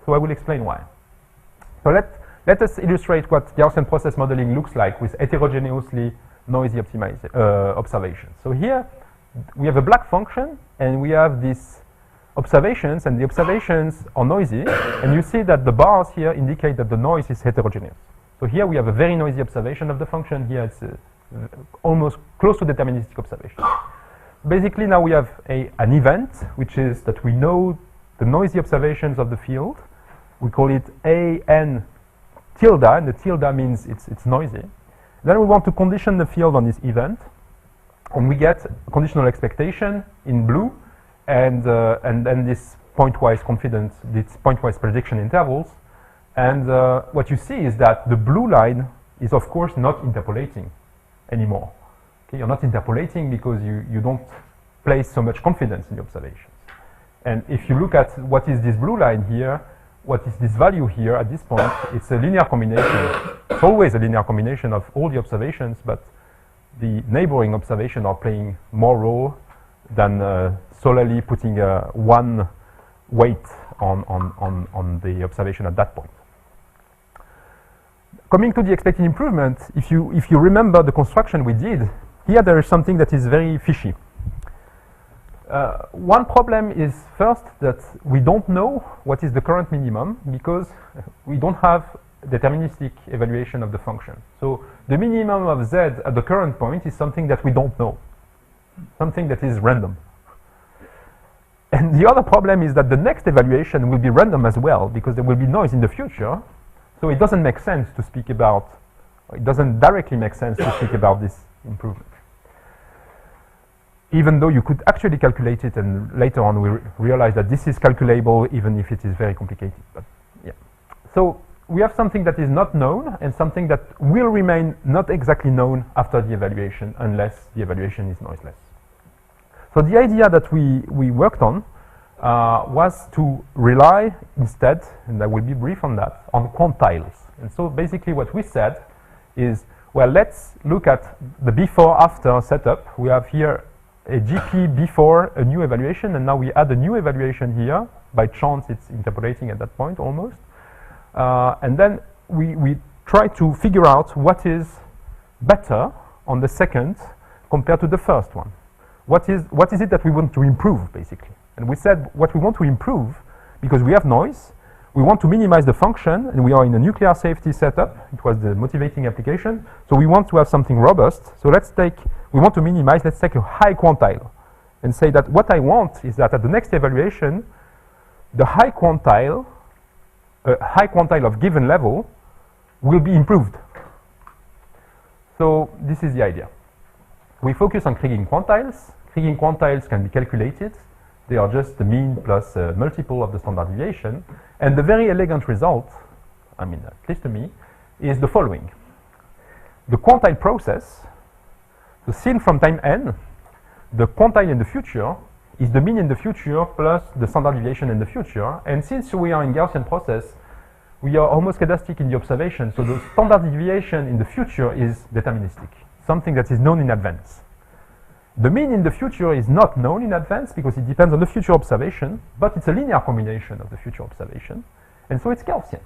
S1: so I will explain why. So let us illustrate what Gaussian process modeling looks like with heterogeneously noisy observations. So here we have a black function, and we have these observations, and the observations are noisy, and you see that the bars here indicate that the noise is heterogeneous. So here we have a very noisy observation of the function. Here it's almost close to deterministic observation. Basically now we have an event, which is that we know the noisy observations of the field. We call it AN tilde, and the tilde means it's noisy. Then we want to condition the field on this event, and we get conditional expectation in blue, and then this pointwise confidence, this pointwise prediction intervals. And what you see is that the blue line is of course not interpolating anymore. Okay, you're not interpolating because you don't place so much confidence in the observations. And if you look at what is this blue line here, what is this value here at this point, it's a linear combination. It's always a linear combination of all the observations, but the neighboring observations are playing more role than solely putting one weight on the observation at that point. Coming to the expected improvement, if you remember the construction we did, here there is something that is very fishy. One problem is first that we don't know what is the current minimum because we don't have deterministic evaluation of the function. So the minimum of z at the current point is something that we don't know, something that is random. And the other problem is that the next evaluation will be random as well because there will be noise in the future. So it doesn't make sense to speak about, it doesn't directly make sense to speak about this improvement. Even though you could actually calculate it, and later on we realize that this is calculable even if it is very complicated. But yeah. So we have something that is not known and something that will remain not exactly known after the evaluation unless the evaluation is noiseless. So the idea that we worked on was to rely instead, and I will be brief on that, on quantiles. And so basically what we said is, well, let's look at the before-after setup. We have here a GP before a new evaluation, and now we add a new evaluation here. By chance, it's interpolating at that point almost. And then we try to figure out what is better on the second compared to the first one. What is it that we want to improve, basically? And we said what we want to improve, because we have noise, we want to minimize the function, and we are in a nuclear safety setup. It was the motivating application. So we want to have something robust. So we want to minimize, let's take a high quantile and say that what I want is that at the next evaluation, the high quantile of given level will be improved. So this is the idea. We focus on Kriging quantiles. Kriging quantiles can be calculated. They are just the mean plus a multiple of the standard deviation. And the very elegant result, I mean, at least to me, is the following. The quantile process, so seen from time n, the quantile in the future is the mean in the future plus the standard deviation in the future. And since we are in Gaussian process, we are homoscedastic in the observation. So the standard deviation in the future is deterministic, something that is known in advance. The mean in the future is not known in advance because it depends on the future observation, but it's a linear combination of the future observation, and so it's Gaussian.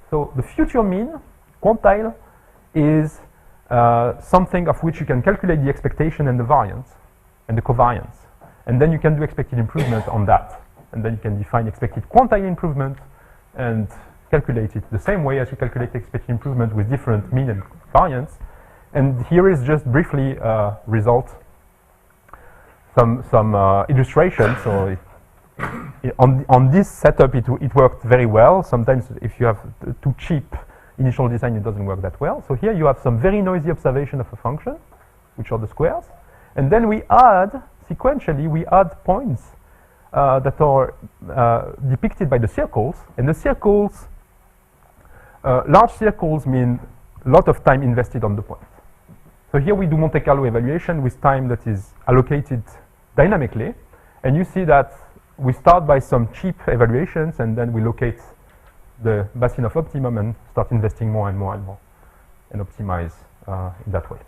S1: So the future mean, quantile, is something of which you can calculate the expectation and the variance, and the covariance. And then you can do expected improvement on that. And then you can define expected quantile improvement and calculate it the same way as you calculate expected improvement with different mean and variance. And here is just briefly result. Some illustration. So on this setup, it worked very well. Sometimes if you have too cheap initial design, it doesn't work that well. So here you have some very noisy observation of a function, which are the squares. And then we add, sequentially, we add points that are depicted by the circles. And the circles, large circles mean a lot of time invested on the point. So here we do Monte Carlo evaluation with time that is allocated dynamically. And you see that we start by some cheap evaluations, and then we locate the basin of optimum and start investing more and more and more and optimize in that way.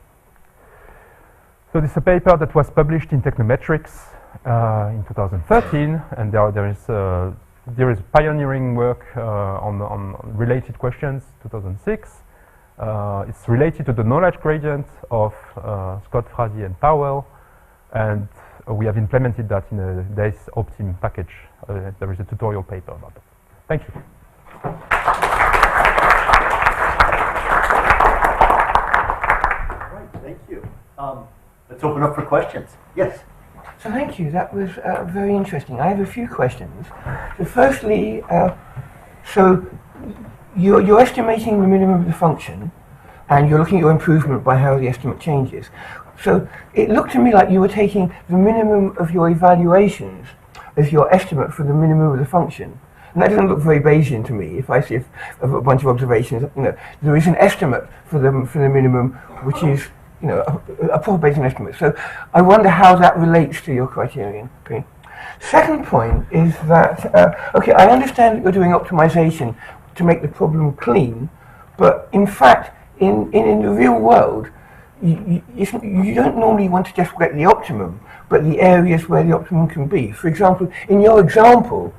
S1: So this is a paper that was published in Technometrics in 2013, and there is pioneering work on related questions, 2006. It's related to the knowledge gradient of Scott, Frazee, and Powell, and we have implemented that in a DACE Optim package. There is a tutorial paper about it. Thank you.
S2: let's open up for questions. Yes?
S4: So thank you, that was very interesting. I have a few questions. So firstly, so you're estimating the minimum of the function, and you're looking at your improvement by how the estimate changes. So it looked to me like you were taking the minimum of your evaluations as your estimate for the minimum of the function. And that doesn't look very Bayesian to me. If I see a bunch of observations, there is an estimate for the minimum, which is a proper Bayesian estimate. So I wonder how that relates to your criterion. Okay. Second point is that okay, I understand that you're doing optimization to make the problem clean, but in fact, in the real world, you don't normally want to just get the optimum, but the areas where the optimum can be. For example, in your example,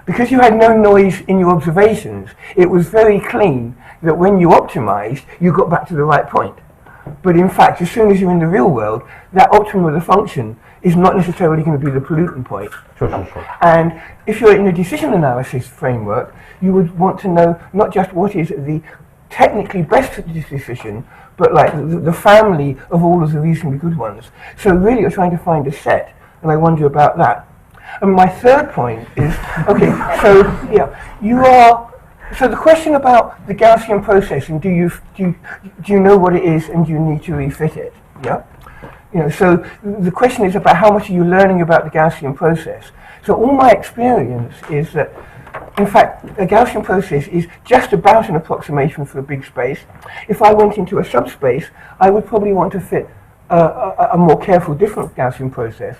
S4: because you had no noise in your observations, it was very clean that when you optimized, you got back to the right point. But in fact, as soon as you're in the real world, that optimum of the function is not necessarily going to be the pollutant point.
S1: Sure.
S4: And if you're in a decision analysis framework, you would want to know not just what is the technically best decision, but like the family of all of the reasonably good ones. So really you're trying to find a set, and I wonder about that. And my third point is, okay, so yeah, so the question about the Gaussian process, and do you know what it is, and do you need to refit it? Yeah? So the question is about how much are you learning about the Gaussian process. So all my experience is that, in fact, a Gaussian process is just about an approximation for a big space. If I went into a subspace, I would probably want to fit a more careful, different Gaussian process.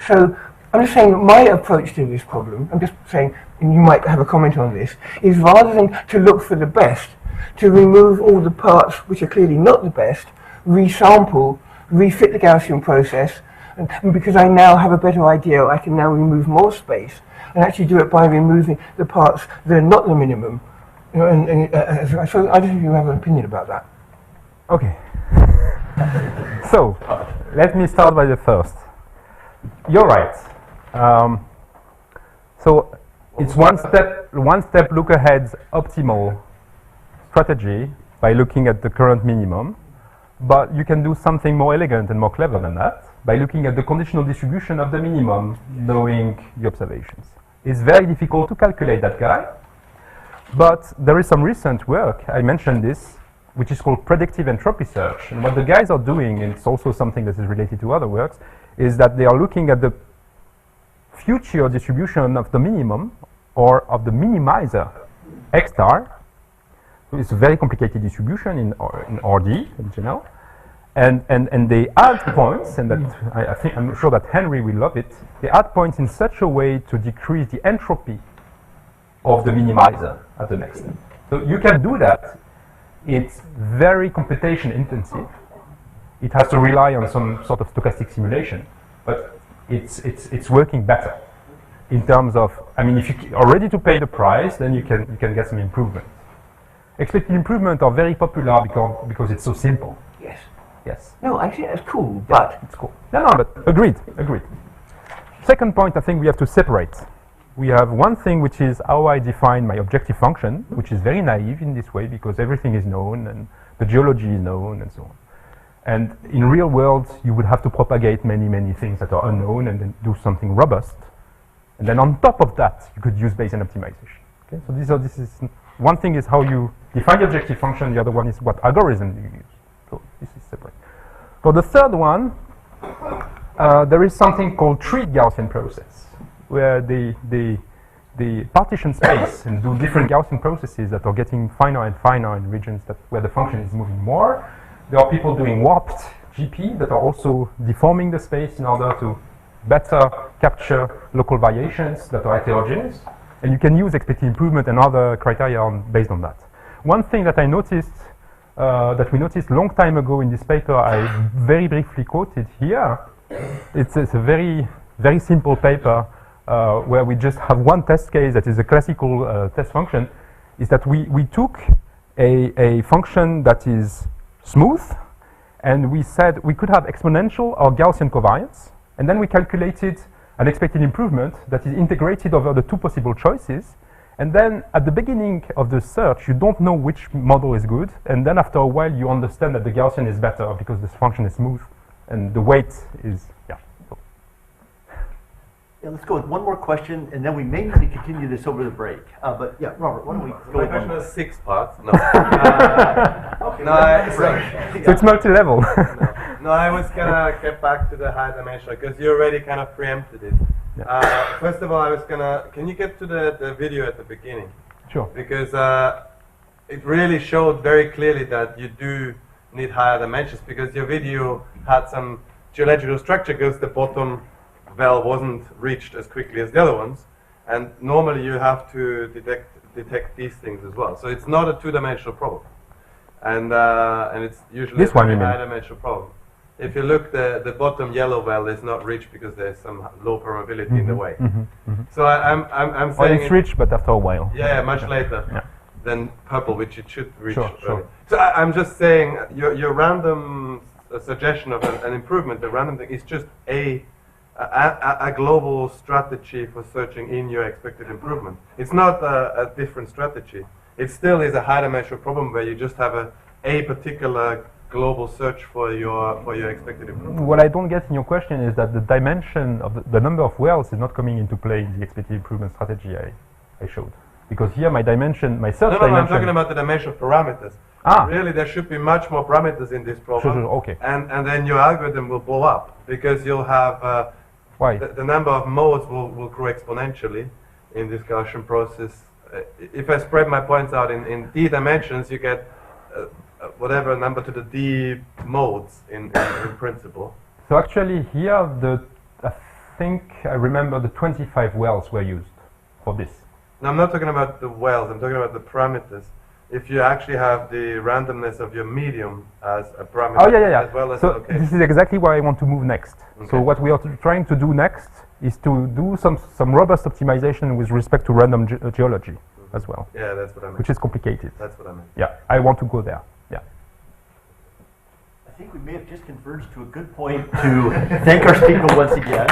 S4: So I'm just saying that my approach to this problem, I'm just saying, and you might have a comment on this, is rather than to look for the best, to remove all the parts which are clearly not the best, resample, refit the Gaussian process, and because I now have a better idea, I can now remove more space, and actually do it by removing the parts that are not the minimum. So I don't know if you have an opinion about that.
S1: Okay. So let me start by the first. You're right. So it's one step look ahead optimal strategy by looking at the current minimum, but you can do something more elegant and more clever than that by looking at the conditional distribution of the minimum, knowing the observations. It's very difficult to calculate that guy, but there is some recent work, I mentioned this, which is called predictive entropy search. And what the guys are doing, and it's also something that is related to other works, is that they are looking at the future distribution of the minimum or of the minimizer x star. So it's a very complicated distribution in RD in general. And they add points, and that I'm sure that Henry will love it. They add points in such a way to decrease the entropy of the minimizer at the next step. So you can do that. It's very computation intensive. It has to rely on some sort of stochastic simulation, but it's working better in terms of, I mean, if you are ready to pay the price, then you can get some improvement. Expected improvement are very popular because it's so simple.
S4: Yes.
S1: Yes.
S4: No, I think that's cool, but
S1: it's cool. No, but agreed. Second point, I think we have to separate. We have one thing which is how I define my objective function, which is very naive in this way because everything is known and the geology is known and so on. And in real world, you would have to propagate many things that are unknown and then do something robust. And then on top of that, you could use Bayesian optimization. Okay? So this is one thing is how you define the objective function. The other one is what algorithm you use. So this is separate. For the third one, there is something called treat Gaussian process, where they partition space and do different Gaussian processes that are getting finer and finer in regions where the function is moving more. There are people doing warped GP that are also deforming the space in order to better capture local variations that are heterogeneous. And you can use expected improvement and other criteria based on that. One thing that I noticed, that we noticed a long time ago in this paper, I very briefly quoted here. It's a very simple paper where we just have one test case that is a classical test function, is that we took a function that is smooth, and we said we could have exponential or Gaussian covariance, and then we calculated an expected improvement that is integrated over the two possible choices, and then at the beginning of the search you don't know which model is good, and then after a while you understand that the Gaussian is better because this function is smooth and the weight is, yeah.
S2: Yeah, let's go with one more question, and then we may need to continue this over the break. But yeah, Robert, why don't we go
S3: My
S2: with
S3: question
S2: one
S3: was
S2: more?
S3: 6 parts. No.
S2: Okay,
S1: So it's multi-level.
S3: No, I was gonna get back to the high dimensional because you already kind of preempted it.
S1: Yeah.
S3: First of all, I was gonna. Can you get to the video at the beginning?
S1: Sure.
S3: Because it really showed very clearly that you do need higher dimensions because your video had some geological structure because the bottom well wasn't reached as quickly as the other ones, and normally you have to detect these things as well. So it's not a two-dimensional problem, and it's usually
S1: This
S3: a
S1: one, you mean?
S3: high-dimensional problem. If you look, the bottom yellow well is not reached because there's some low permeability in the way. So I'm
S1: Well,
S3: saying
S1: it's rich, but after a while.
S3: yeah, much later
S1: Yeah.
S3: than purple, which it should reach.
S1: Sure,
S3: early.
S1: sure.
S3: So I'm just saying your random suggestion of an improvement, the random thing, is just a global strategy for searching in your expected improvement. It's not a different strategy. It still is a high-dimensional problem where you just have a particular global search for your expected improvement.
S1: What I don't get in your question is that the dimension of the number of wells is not coming into play in the expected improvement strategy I showed. Because here my dimension, my search
S3: No,
S1: dimension...
S3: I'm talking about the dimension of parameters.
S1: Ah.
S3: Really, there should be much more parameters in this problem.
S1: Sure, okay.
S3: And then your algorithm will blow up because you'll have
S1: Why?
S3: the number of modes will grow exponentially in this Gaussian process. If I spread my points out in d dimensions, you get whatever number to the d modes in principle.
S1: So actually here, I think I remember the 25 wells were used for this.
S3: Now, I'm not talking about the wells, I'm talking about the parameters. If you actually have the randomness of your medium as a parameter,
S1: Oh, yeah.
S3: as well as
S1: So
S3: the location.
S1: this is exactly where I want to move next. So
S3: Okay.
S1: what we are trying to do next is to do some robust optimization with respect to random geology as well,
S3: Yeah, that's what I meant.
S1: which is complicated.
S3: That's what I meant.
S1: Yeah, I want to go there. Yeah.
S2: I think we may have just converged to a good point to thank our speaker once again.